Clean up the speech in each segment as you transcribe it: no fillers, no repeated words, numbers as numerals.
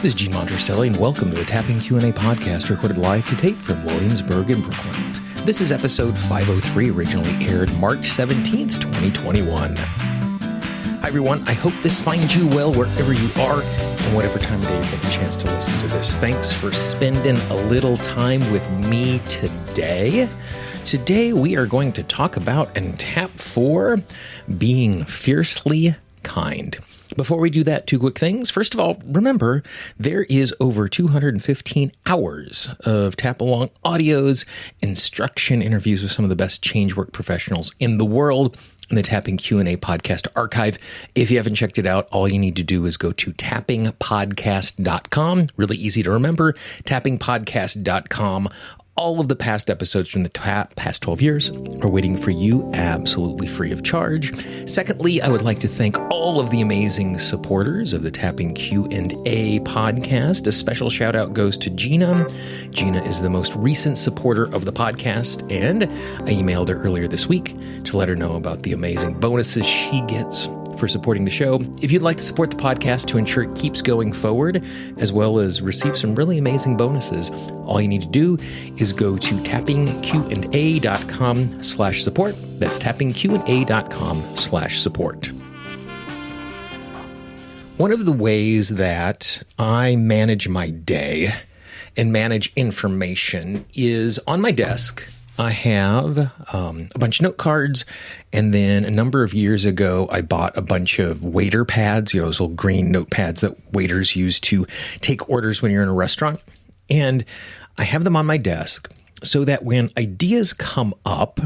This is Gene Monterstelli, and welcome to the Tapping Q&A podcast recorded live to tape from Williamsburg in Brooklyn. This is episode 503, originally aired March 17th, 2021. Hi, everyone. I hope this finds you well wherever you are and whatever time of day you get a chance to listen to this. Thanks for spending a little time with me today. Today, we are going to talk about and tap for being fiercely kind. Before we do that, two quick things. First of all, remember, there is over 215 hours of tap-along audios, instruction, interviews with some of the best change work professionals in the world in the Tapping Q&A podcast archive. If you haven't checked it out, all you need to do is go to tappingpodcast.com. Really easy to remember, tappingpodcast.com. All of the past episodes from the past 12 years are waiting for you absolutely free of charge. Secondly, I would like to thank all of the amazing supporters of the Tapping Q&A podcast. A special shout out goes to Gina. Gina is the most recent supporter of the podcast, and I emailed her earlier this week to let her know about the amazing bonuses she gets for supporting the show. If you'd like to support the podcast to ensure it keeps going forward, as well as receive some really amazing bonuses, all you need to do is go to tappingqa.com/support. That's tappingqa.com/support. One of the ways that I manage my day and manage information is on my desk. I have a bunch of note cards, and then a number of years ago, I bought a bunch of waiter pads, those little green notepads that waiters use to take orders when you're in a restaurant. And I have them on my desk so that when ideas come up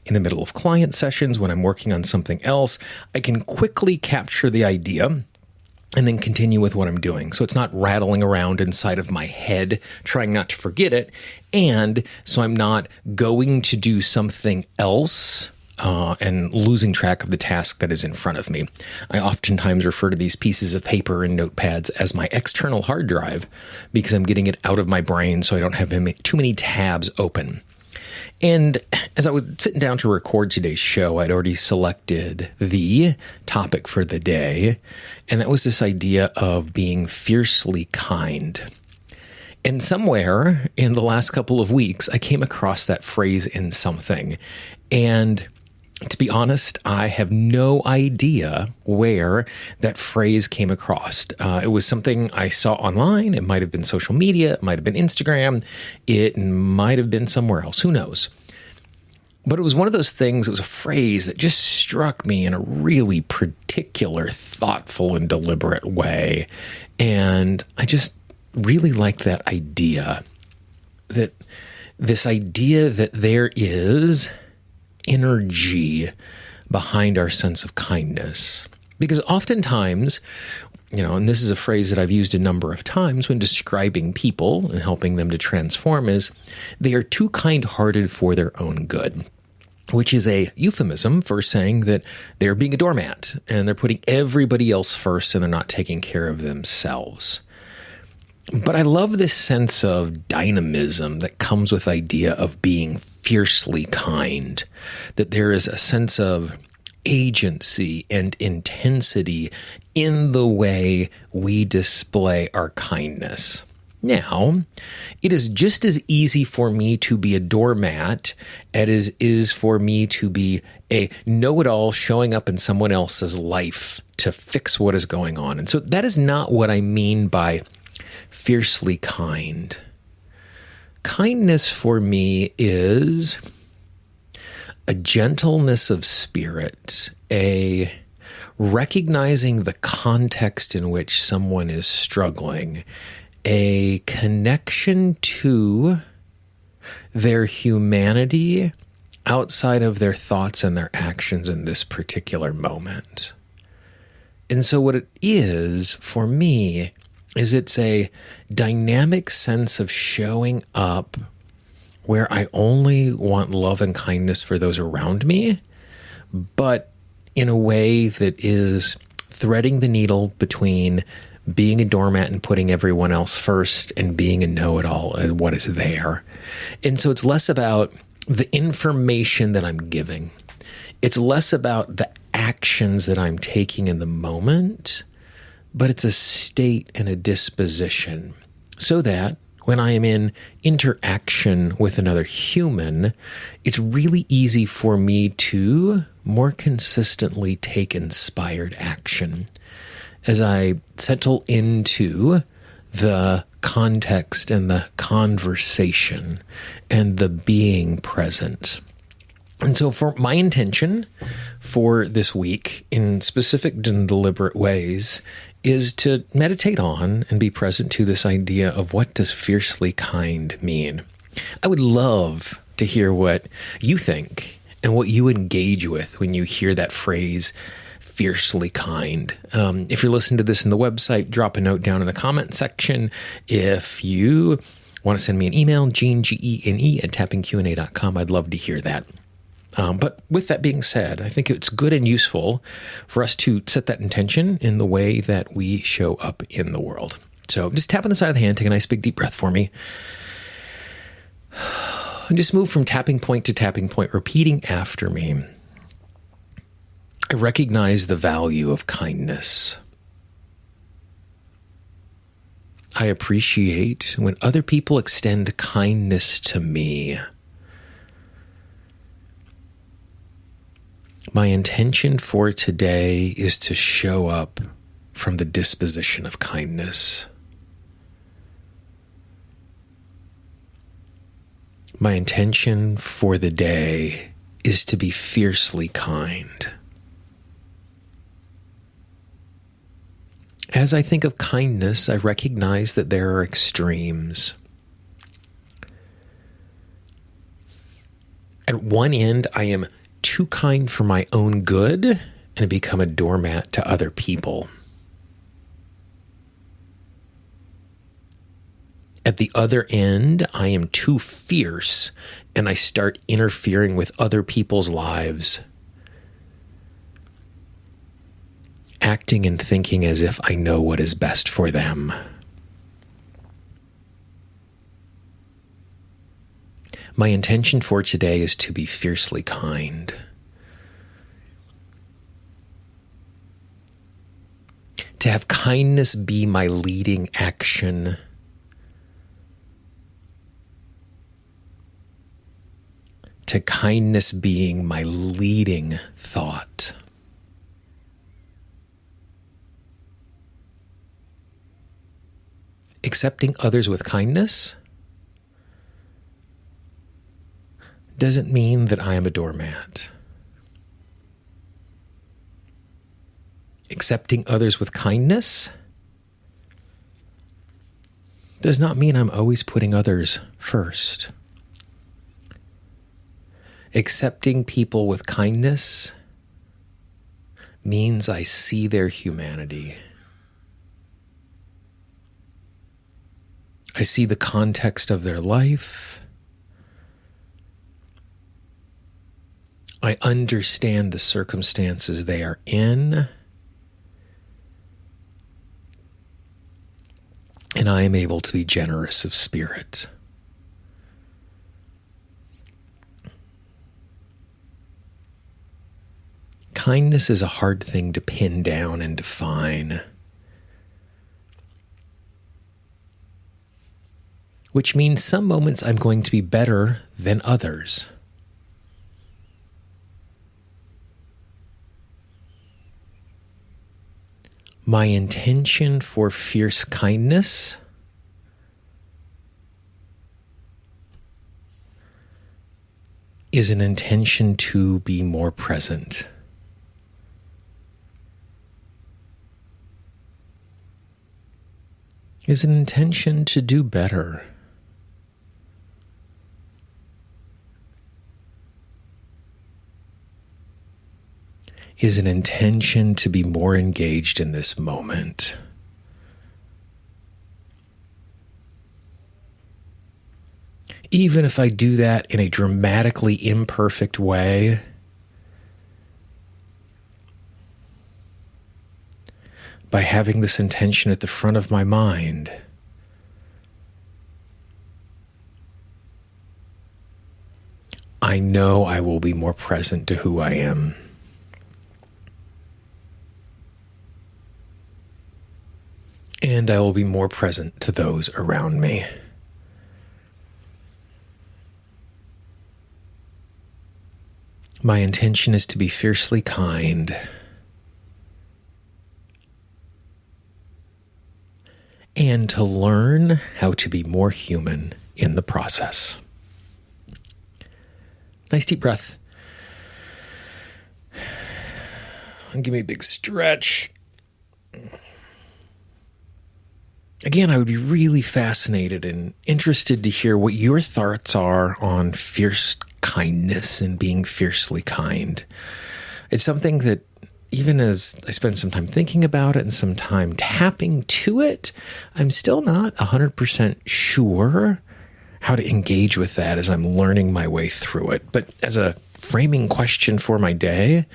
in the middle of client sessions, when I'm working on something else, I can quickly capture the idea and then continue with what I'm doing. So it's not rattling around inside of my head, trying not to forget it. And so I'm not going to do something else and losing track of the task that is in front of me. I oftentimes refer to these pieces of paper and notepads as my external hard drive because I'm getting it out of my brain so I don't have too many tabs open. And as I was sitting down to record today's show, I'd already selected the topic for the day, and that was this idea of being fiercely kind. And somewhere in the last couple of weeks, I came across that phrase in something. And to be honest, I have no idea where that phrase came across. It was something I saw online. It might have been social media. It might have been Instagram. It might have been somewhere else. Who knows? But it was one of those things, it was a phrase that just struck me in a really particular, thoughtful, and deliberate way. And I just really liked that idea. This idea that there is energy behind our sense of kindness. Because oftentimes, and this is a phrase that I've used a number of times when describing people and helping them to transform, is they are too kind-hearted for their own good, which is a euphemism for saying that they're being a doormat and they're putting everybody else first and they're not taking care of themselves. But I love this sense of dynamism that comes with the idea of being fiercely kind, that there is a sense of agency and intensity in the way we display our kindness. Now, it is just as easy for me to be a doormat as it is for me to be a know-it-all showing up in someone else's life to fix what is going on. And so that is not what I mean by fiercely kind. Kindness for me is a gentleness of spirit, a recognizing the context in which someone is struggling, a connection to their humanity outside of their thoughts and their actions in this particular moment. And so what it is for me is it's a dynamic sense of showing up where I only want love and kindness for those around me, but in a way that is threading the needle between being a doormat and putting everyone else first and being a know-it-all and what is there. And so it's less about the information that I'm giving. It's less about the actions that I'm taking in the moment, but it's a state and a disposition, so that when I am in interaction with another human, it's really easy for me to more consistently take inspired action as I settle into the context and the conversation and the being present. And so for my intention for this week, in specific and deliberate ways, is to meditate on and be present to this idea of what does fiercely kind mean. I would love to hear what you think and what you engage with when you hear that phrase, fiercely kind. If you're listening to this in the website, drop a note down in the comment section. If you want to send me an email, Gene, Gene, @tappingqna.com, I'd love to hear that. But with that being said, I think it's good and useful for us to set that intention in the way that we show up in the world. So just tap on the side of the hand, take a nice big deep breath for me. And just move from tapping point to tapping point, repeating after me. I recognize the value of kindness. I appreciate when other people extend kindness to me. My intention for today is to show up from the disposition of kindness. My intention for the day is to be fiercely kind. As I think of kindness, I recognize that there are extremes. At one end, I am too kind for my own good and become a doormat to other people. At the other end, I am too fierce and I start interfering with other people's lives, acting and thinking as if I know what is best for them. My intention for today is to be fiercely kind. To have kindness be my leading action. To kindness being my leading thought. Accepting others with kindness doesn't mean that I am a doormat. Accepting others with kindness does not mean I'm always putting others first. Accepting people with kindness means I see their humanity. I see the context of their life. I understand the circumstances they are in. And I am able to be generous of spirit. Kindness is a hard thing to pin down and define, which means some moments I'm going to be better than others. My intention for fierce kindness is an intention to be more present. Is an intention to do better. Is an intention to be more engaged in this moment. Even if I do that in a dramatically imperfect way, by having this intention at the front of my mind, I know I will be more present to who I am. and I will be more present to those around me. My intention is to be fiercely kind and to learn how to be more human in the process. Nice deep breath. And give me a big stretch. Again, I would be really fascinated and interested to hear what your thoughts are on fierce kindness and being fiercely kind. It's something that even as I spend some time thinking about it and some time tapping to it, I'm still not 100% sure how to engage with that as I'm learning my way through it. But as a framing question for my day,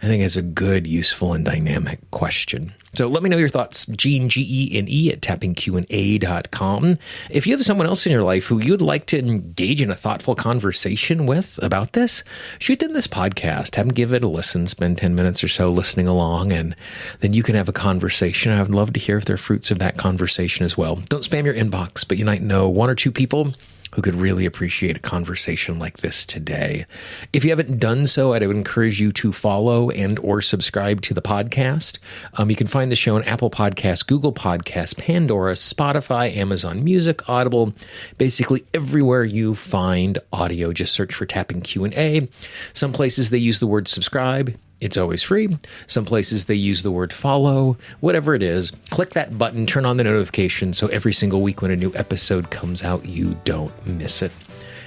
I think it's a good, useful, and dynamic question. So let me know your thoughts, Gene, Gene, at tappingqa.com. If you have someone else in your life who you'd like to engage in a thoughtful conversation with about this, shoot them this podcast, have them give it a listen, spend 10 minutes or so listening along, and then you can have a conversation. I would love to hear if there are fruits of that conversation as well. Don't spam your inbox, but you might know one or two people who could really appreciate a conversation like this today. If you haven't done so, I would encourage you to follow and or subscribe to the podcast. You can find the show on Apple Podcasts, Google Podcasts, Pandora, Spotify, Amazon Music, Audible, basically everywhere you find audio. Just search for Tapping Q&A. Some places they use the word subscribe. It's always free. Some places they use the word follow. Whatever it is, click that button, turn on the notification so every single week when a new episode comes out, you don't miss it.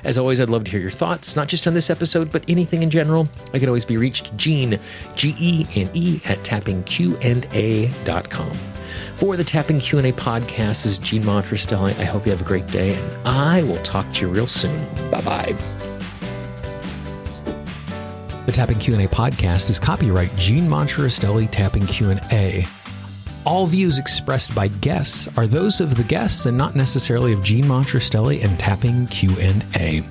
As always, I'd love to hear your thoughts, not just on this episode, but anything in general. I can always be reached, Gene, Gene, at tappingqa.com. For the Tapping Q&A podcast, this is Gene Montrestelli. I hope you have a great day, and I will talk to you real soon. Bye-bye. The Tapping Q&A podcast is copyright Gene Montrestelli Tapping Q&A. All views expressed by guests are those of the guests and not necessarily of Gene Montrestelli and Tapping Q&A.